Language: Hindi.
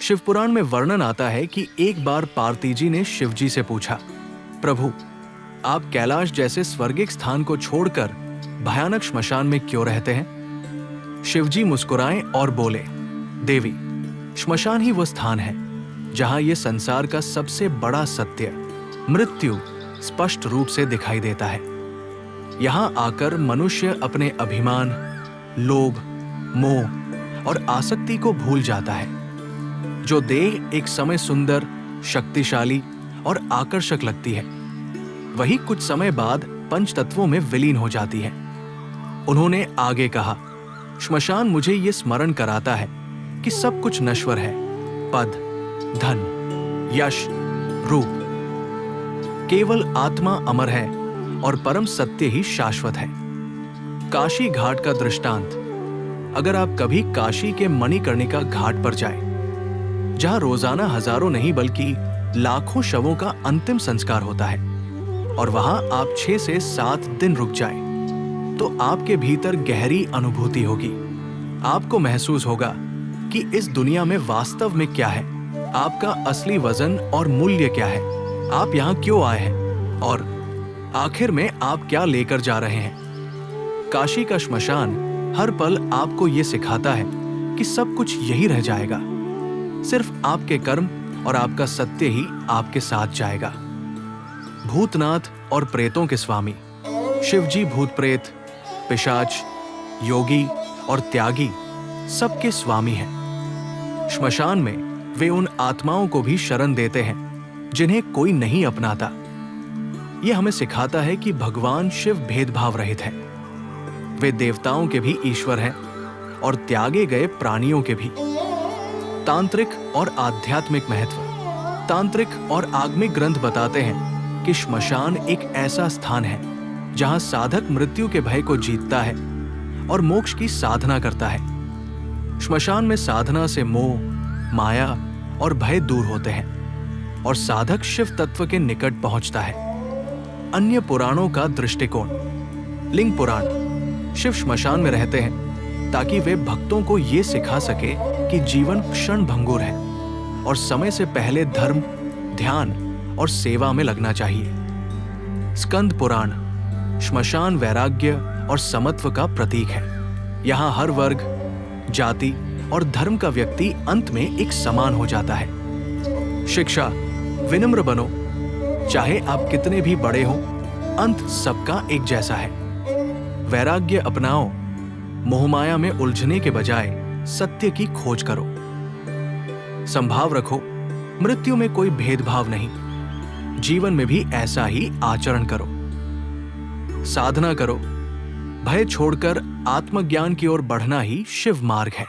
शिव पुराण में वर्णन आता है कि एक बार पार्वती जी ने शिव जी से पूछा, प्रभु, आप कैलाश जैसे स्वर्गिक स्थान को छोड़कर भयानक श्मशान में क्यों रहते हैं? शिव जी मुस्कुराए और बोले, देवी, श्मशान ही वो स्थान है जहां ये संसार का सबसे बड़ा सत्य, मृत्यु, स्पष्ट रूप से दिखाई देता है। यहां आकर मनुष्य अपने अभिमान, लोभ, मोह और आसक्ति को भूल जाता है। जो देह एक समय सुंदर, शक्तिशाली और आकर्षक लगती है, वही कुछ समय बाद पंच तत्वों में विलीन हो जाती है। उन्होंने आगे कहा, श्मशान मुझे ये स्मरण कराता है कि सब कुछ नश्वर है, पद, धन, यश, रूप। केवल आत्मा अमर है और परम सत्य ही शाश्वत है। काशी घाट का दृष्टांत, अगर आप कभी काशी के मणिकर्णिका घाट पर जाएं, जहां रोजाना हजारों नहीं बल्कि लाखों शवों का अंतिम संस्कार होता है, और वहां आप 6 से 7 दिन रुक जाएं, तो आपके भीतर गहरी अनुभूति होगी। आपको महसूस होगा कि इस दुनिया में वास्तव में क्या है, आपका असली वजन और मूल्य क्या है, आप यहाँ क्यों आए हैं और आखिर में आप क्या लेकर जा रहे हैं। काशी का श्मशान हर पल आपको ये सिखाता है कि सब कुछ यही रह जाएगा, सिर्फ आपके कर्म और आपका सत्य ही आपके साथ जाएगा। भूतनाथ और प्रेतों के स्वामी शिवजी भूत प्रेत, पिशाच, योगी और त्यागी सबके स्वामी हैं। श्मशान में वे उन आत्माओं को भी शरण देते हैं जिन्हें कोई नहीं अपनाता। यह हमें सिखाता है कि भगवान शिव भेदभाव रहित है। वे देवताओं के भी ईश्वर हैं और त्यागे गए प्राणियों के भी। तांत्रिक और आध्यात्मिक महत्व। तांत्रिक और आगमिक ग्रंथ बताते हैं कि श्मशान एक ऐसा स्थान है जहां साधक मृत्यु के भय को जीतता है और मोक्ष की साधना करता है। श्मशान में साधना से मोह, माया और भय दूर होते हैं और साधक शिव तत्व के निकट पहुंचता है। अन्य पुराणों का दृष्टिकोण। लिंग पुराण, शिव श्मशान में रहते हैं ताकि वे भक्तों को ये सिखा सके कि जीवन क्षण भंगुर है और समय से पहले धर्म, ध्यान और सेवा में लगना चाहिए। स्कंद पुराण, श्मशान वैराग्य और समत्व का प्रतीक है। यहाँ हर वर्ग, जाति और धर्म का व्यक्ति अंत में एक समान हो जाता है। शिक्षा, विनम्र बनो, चाहे आप कितने भी बड़े हो, अंत सबका एक जैसा है। वैराग्य अपनाओ, मोहमाया में उलझने के बजाय सत्य की खोज करो। संभाव रखो, मृत्यु में कोई भेदभाव नहीं, जीवन में भी ऐसा ही आचरण करो। साधना करो, भय छोड़कर आत्मज्ञान की ओर बढ़ना ही शिव मार्ग है।